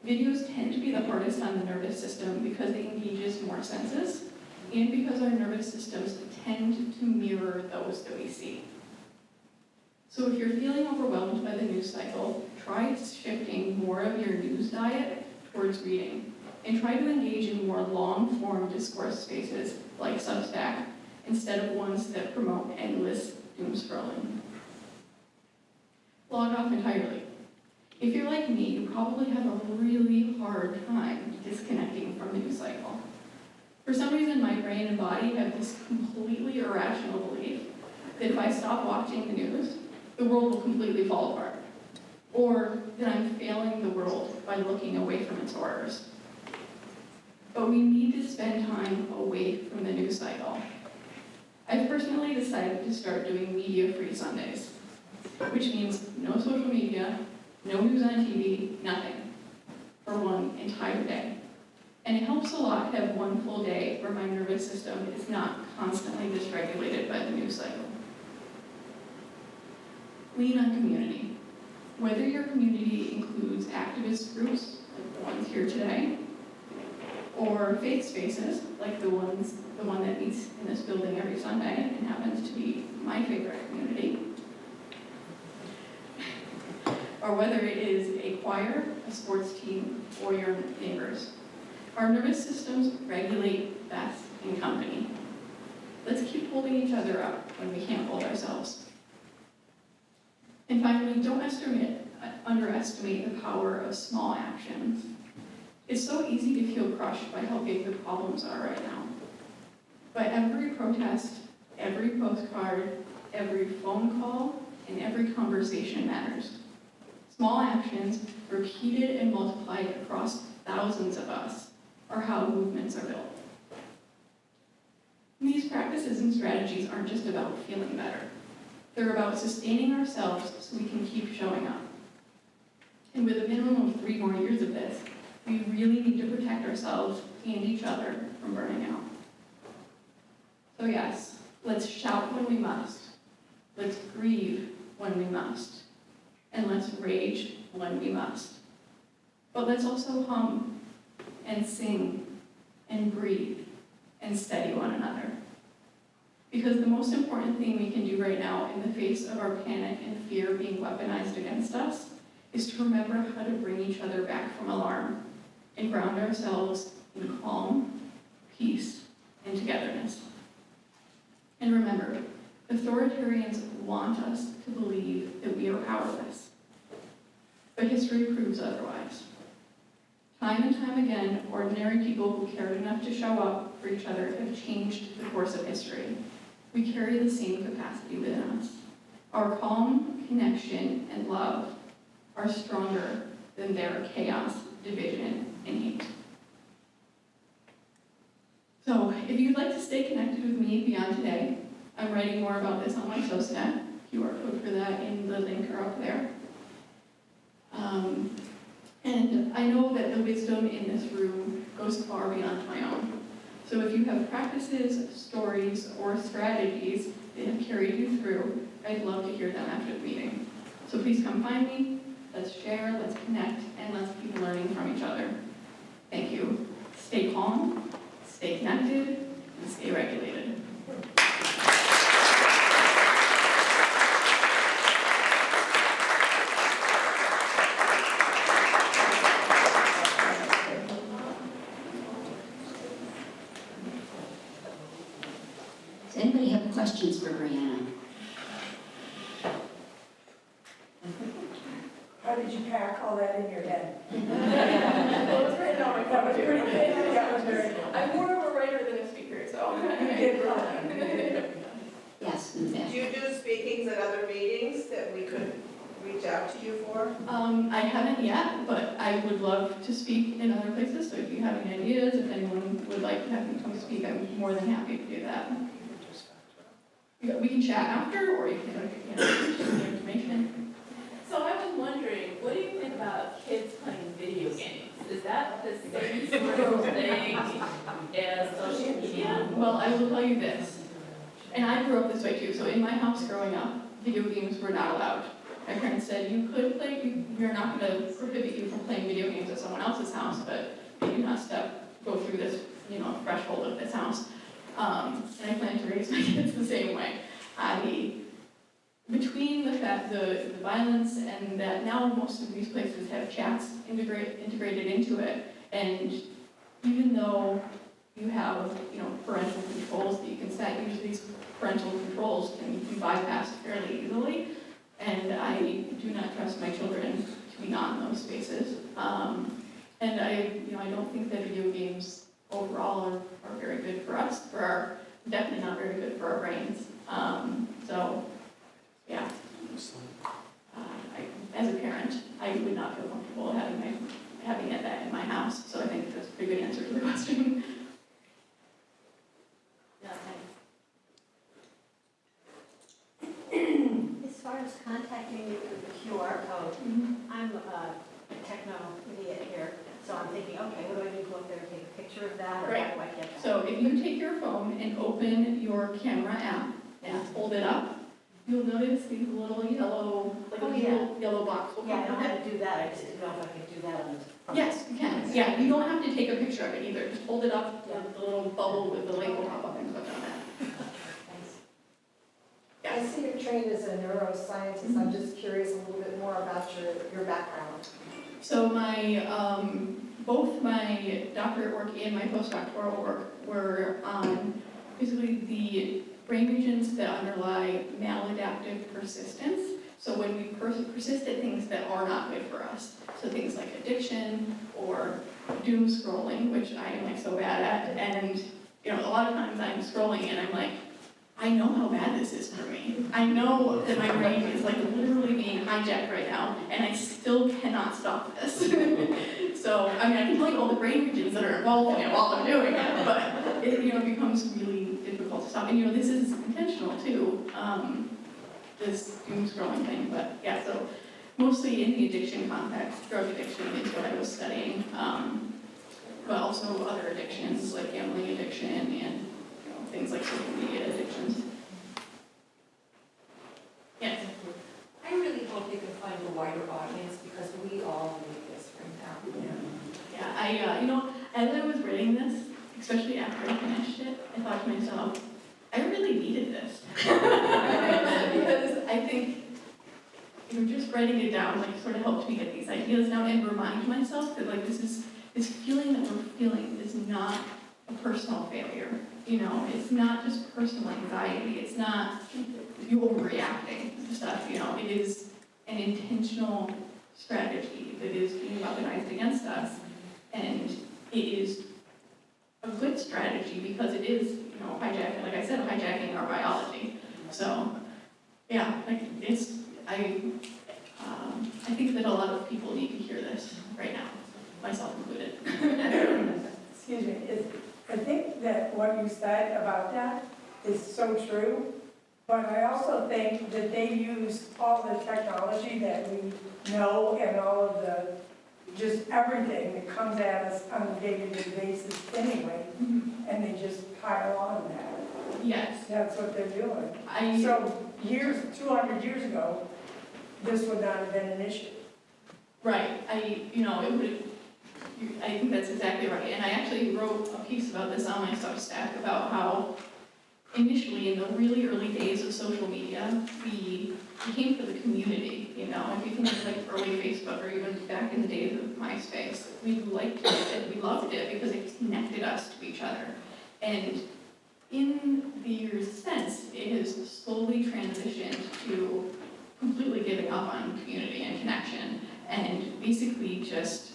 Videos tend to be the hardest on the nervous system because it engages more senses, and because our nervous systems tend to mirror those that we see. So if you're feeling overwhelmed by the news cycle, try shifting more of your news diet towards reading, and try to engage in more long-form discourse spaces like Substack, instead of ones that promote endless doom scrolling. Log off entirely. If you're like me, you probably have a really hard time disconnecting from the news cycle. For some reason, my brain and body have this completely irrational belief that if I stop watching the news, the world will completely fall apart, or that I'm failing the world by looking away from its horrors. But we need to spend time away from the news cycle. I've personally decided to start doing media-free Sundays, which means no social media, no news on TV, nothing, for one entire day. And it helps a lot to have one full day where my nervous system is not constantly dysregulated by the news cycle. Lean on community. Whether your community includes activist groups, like the ones here today, or faith spaces, like the one that meets in this building every Sunday and happens to be my favorite community, or whether it is a choir, a sports team, or your neighbors. Our nervous systems regulate best in company. Let's keep holding each other up when we can't hold ourselves. And finally, don't underestimate the power of small actions. It's so easy to feel crushed by how big the problems are right now. But every protest, every postcard, every phone call and every conversation matters. Small actions, repeated and multiplied across thousands of us, are how movements are built. And these practices and strategies aren't just about feeling better. They're about sustaining ourselves so we can keep showing up. And with a minimum of 3 more years of this, we really need to protect ourselves and each other from burning out. So yes, let's shout when we must. Let's grieve when we must. And let's rage when we must. But let's also hum and sing and breathe and steady one another. Because the most important thing we can do right now in the face of our panic and fear being weaponized against us is to remember how to bring each other back from alarm and ground ourselves in calm, peace, and togetherness. And remember, authoritarians want us to believe that we are powerless. But history proves otherwise. Time and time again, ordinary people who cared enough to show up for each other have changed the course of history. We carry the same capacity within us. Our calm, connection, and love are stronger than their chaos, division, and hate. So, if you'd like to stay connected with me beyond today, I'm writing more about this on my Substack. QR code for that in the link are up there. And I know that the wisdom in this room goes far beyond my own. So if you have practices, stories, or strategies that have carried you through, I'd love to hear them after the meeting. So please come find me, let's share, let's connect, and let's keep learning from each other. Thank you. Stay calm, stay connected, and stay regulated. Does anybody have questions for Brianna? How did you pack all that in your head? That was pretty good. That was very good. I'm more of a writer than a speaker, so. You did well. Yes, in fact. Do you do speakings at other meetings that we could reach out to you for? I haven't yet, but I would love to speak in other places, so if you have any ideas, if anyone would like to have me come speak, I'm more than happy to do that. We can chat after, or you can share the information. So I was wondering, what do you think about kids playing video games? Is that the same sort of thing as social media? Well, I will tell you this, and I grew up this way too, so in my house growing up, video games were not allowed. My parents said, you could play, we're not going to prohibit you from playing video games at someone else's house, but you do not go through this, threshold of this house. And I plan to raise my kids the same way. Between the fact, the violence, and that now most of these places have chats integrated into it, and even though you have, parental controls that you can set, usually these parental controls can be bypassed fairly easily, and I do not trust my children to be not in those spaces. And I don't think that video games overall are very good for us, definitely not very good for our brains. Yeah. As a parent, I would not feel comfortable having that in my house, so I think that's a pretty good answer to the question. No, thanks. As far as contacting you through the QR code, I'm a techno idiot here, so I'm thinking, okay, what do I need to go up there, take a picture of that, or how do I get that? So if you take your phone and open your camera app and hold it up, you'll notice these little yellow, yellow box will Yeah, I come know up. how to do that, I just didn't know if I could do that on the. Yes, you can. Yeah, you don't have to take a picture of it either. Just hold it up, the little bubble with the link will pop up and click on that. I see you're trained as a neuroscientist. I'm just curious a little bit more about your background. So both my doctorate work and my postdoctoral work were on basically the brain regions that underlie maladaptive persistence. So when we persist at things that are not good for us, so things like addiction or doom scrolling, which I am so bad at, and a lot of times I'm scrolling and I'm like, I know how bad this is for me. I know that my brain is like literally being hijacked right now, and I still cannot stop this. So, I mean, I can tell you all the brain regions that are involved in it while I'm doing it, but it, becomes really difficult to stop. And, this is intentional too, this doom scrolling thing, but yeah, so mostly in the addiction context, drug addiction is what I was studying, but also other addictions like gambling addiction and things like social media addictions. Yes. I really hope they can find a wider audience because we all need this right now. Yeah, as I was writing this, especially after I finished it, I thought to myself, I really needed this. Because I think, just writing it down, sort of helped me get these ideas down and remind myself that, this feeling that we're feeling is not a personal failure. It's not just personal anxiety. It's not you overreacting to stuff. It is an intentional strategy that is being weaponized against us, and it is a good strategy because it is, hijacking, like I said, hijacking our biology. So, yeah, I think that a lot of people need to hear this right now, myself included. Excuse me, I think that what you said about that is so true, but I also think that they use all the technology that we know and all of the, just everything that comes at us on a day-to-day basis anyway, and they just pile on that. Yes. That's what they're doing. So 200 years ago, this would not have been an issue. Right, I think that's exactly right. And I actually wrote a piece about this on my Substack about how initially in the really early days of social media, we came for the community, If you think of early Facebook or even back in the days of MySpace, we liked it, we loved it because it connected us to each other. And in the years since, it has slowly transitioned to completely giving up on community and connection and basically just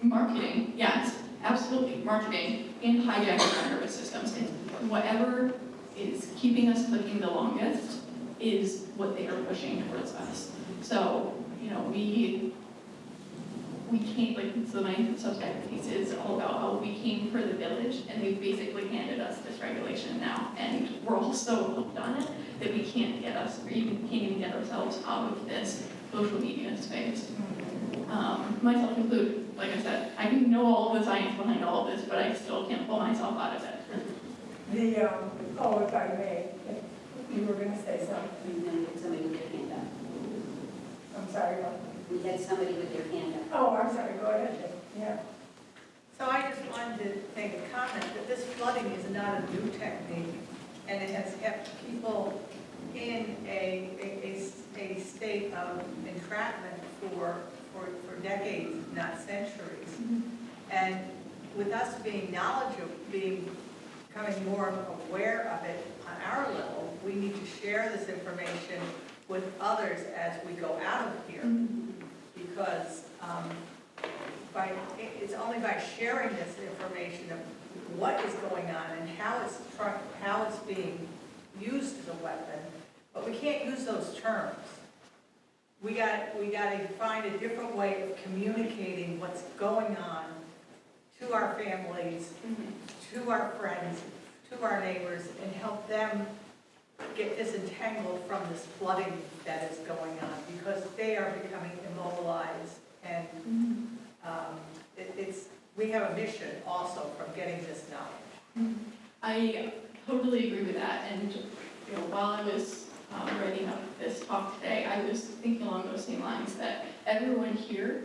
marketing, yes, absolutely, marketing and hijacking our nervous systems. And whatever is keeping us clicking the longest is what they are pushing towards us. So, we came, so my Substack piece is all about how we came for the village and they've basically handed us dysregulation now. And we're all so hooked on it that we can't can't even get ourselves out of this social media space. Myself included, like I said, I can know all of the science behind all of this, but I still can't pull myself out of it. If I may, you were going to say something. And then get somebody with their hand up. I'm sorry, what? We had somebody with their hand up. Oh, I'm sorry, go ahead. Yeah. So I just wanted to make a comment that this flooding is not a new technique, and it has kept people in a state of entrapment for decades, not centuries. And with us being knowledgeable, becoming more aware of it on our level, we need to share this information with others as we go out of here. Because it's only by sharing this information of what is going on and how it's being used as a weapon, but we can't use those terms. We got to find a different way of communicating what's going on to our families, to our friends, to our neighbors, and help them get disentangled from this flooding that is going on, because they are becoming immobilized, and we have a mission also from getting this knowledge. I totally agree with that, and while I was writing up this talk today, I was thinking along those same lines that everyone here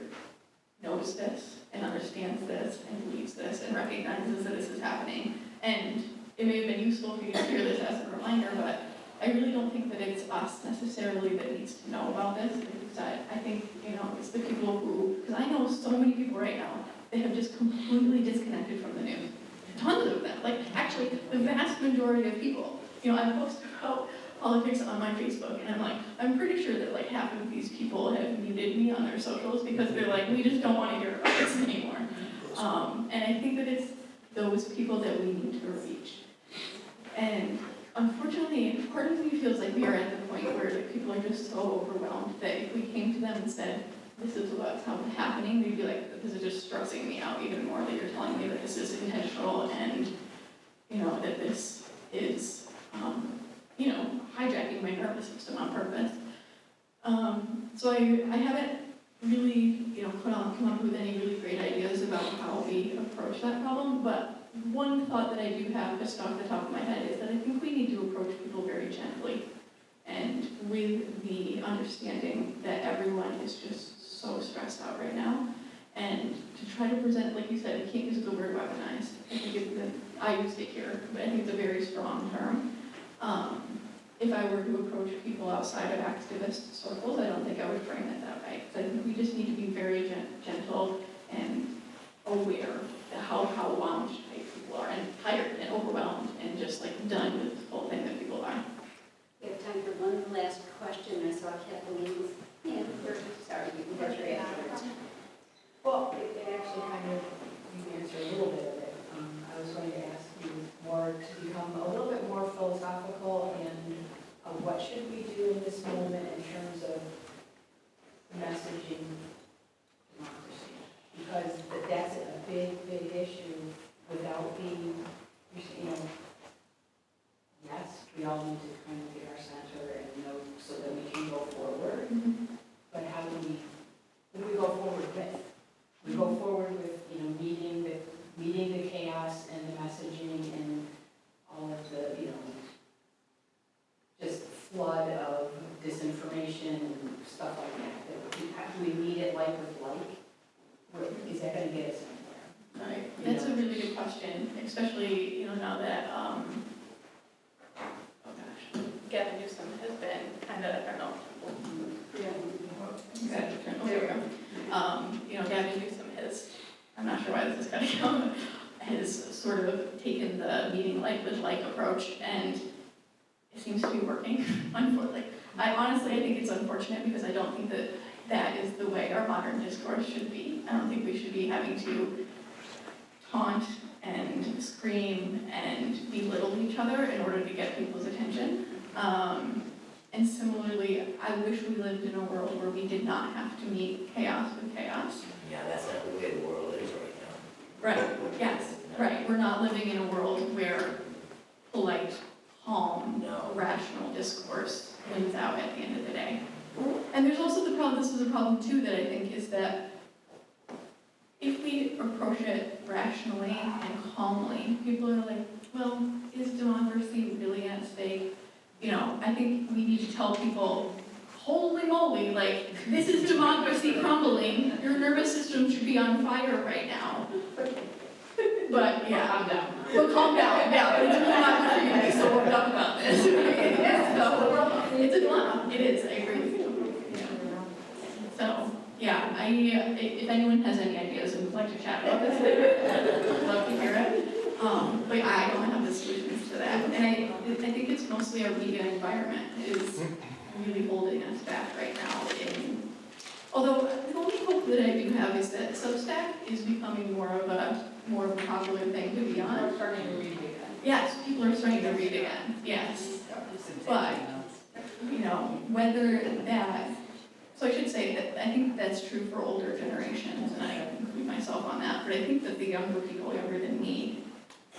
knows this and understands this and believes this and recognizes that this is happening. And it may have been useful for you to hear this as a reminder, but I really don't think that it's us necessarily that needs to know about this. Because I think, it's the people who, because I know so many people right now that have just completely disconnected from the news. Tons of them. Actually, the vast majority of people. I post about politics on my Facebook, and I'm pretty sure that half of these people have muted me on their socials because they're we just don't want to hear about this anymore. And I think that it's those people that we need to reach. And unfortunately, part of me feels like we are at the point where like people are just so overwhelmed that if we came to them and said, this is what's happening, they'd be like, this is just stressing me out even more, that you're telling me that this is intentional and, that this is, hijacking my nervous system on purpose. So I haven't really, come up with any really great ideas about how we approach that problem, but one thought that I do have just off the top of my head is that I think we need to approach people very gently and with the understanding that everyone is just so stressed out right now, and to try to present, like you said, you can't use the word weaponized. I think I used it here, but I think it's a very strong term. If I were to approach people outside of activist circles, I don't think I would frame it that way. So I think we just need to be very gentle and aware of how wound people are, and tired and overwhelmed and just like done with the whole thing that people are. We have time for one last question. I saw Kathleen's hand first. Sorry, you can get your afterwards. Well, it actually kind of, you answered a little bit of it. I was going to ask you more to become a little bit more philosophical and what should we do in this moment in terms of messaging democracy? Because that's a big, big issue without being, yes, we all need to kind of get our center and know so that we can go forward. But how do we go forward with? We go forward with, meeting the chaos and the messaging and all of the, just flood of disinformation and stuff like that. Do we meet it like with like? Is that going to get us anywhere? Right, that's a really good question, especially, now that, Gavin Newsom has been kind of, I don't know. There we go. Gavin Newsom has, I'm not sure why this is going to come, has sort of taken the meeting like with like approach, and it seems to be working, unfortunately. I think it's unfortunate because I don't think that that is the way our modern discourse should be. I don't think we should be having to taunt and scream and belittle each other in order to get people's attention. And similarly, I wish we lived in a world where we did not have to meet chaos with chaos. Yeah, that's not the way the world is right now. Right, yes, right. We're not living in a world where polite, calm, rational discourse wins out at the end of the day. And there's also the problem, this is a problem too that I think is that if we approach it rationally and calmly, people are like, well, is democracy really at stake? I think we need to tell people, holy moly, like, this is democracy crumbling. Your nervous system should be on fire right now. But yeah, calm down. But calm down, yeah, but it's really not good for you to be so worked up about this. So, it's a dilemma, it is, I agree with you. Yeah. So, yeah, if anyone has any ideas and would like to chat about this later, I'd love to hear it. But I don't have the solutions to that. And I think it's mostly our media environment is really holding us back right now. Although the only hope that I do have is that Substack is becoming more of a popular thing to be on. People are starting to read again. Yes, people are starting to read again, yes. But, whether that, so I should say that I think that's true for older generations, and I include myself on that, but I think that the younger people, younger than me,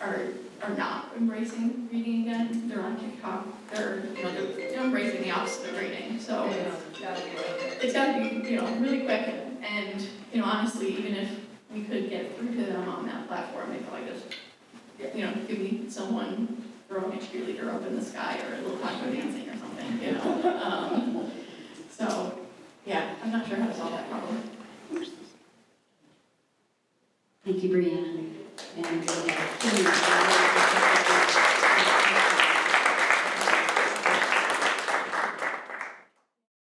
are not embracing reading again. They're on TikTok, they're embracing the opposite of reading, so it's got to be, really quick, and, honestly, even if we could get through to them on that platform, they probably just, give me someone throwing a cheerleader up in the sky or a little taco dancing or something, So, yeah, I'm not sure how to solve that problem. Thank you, Brianna. And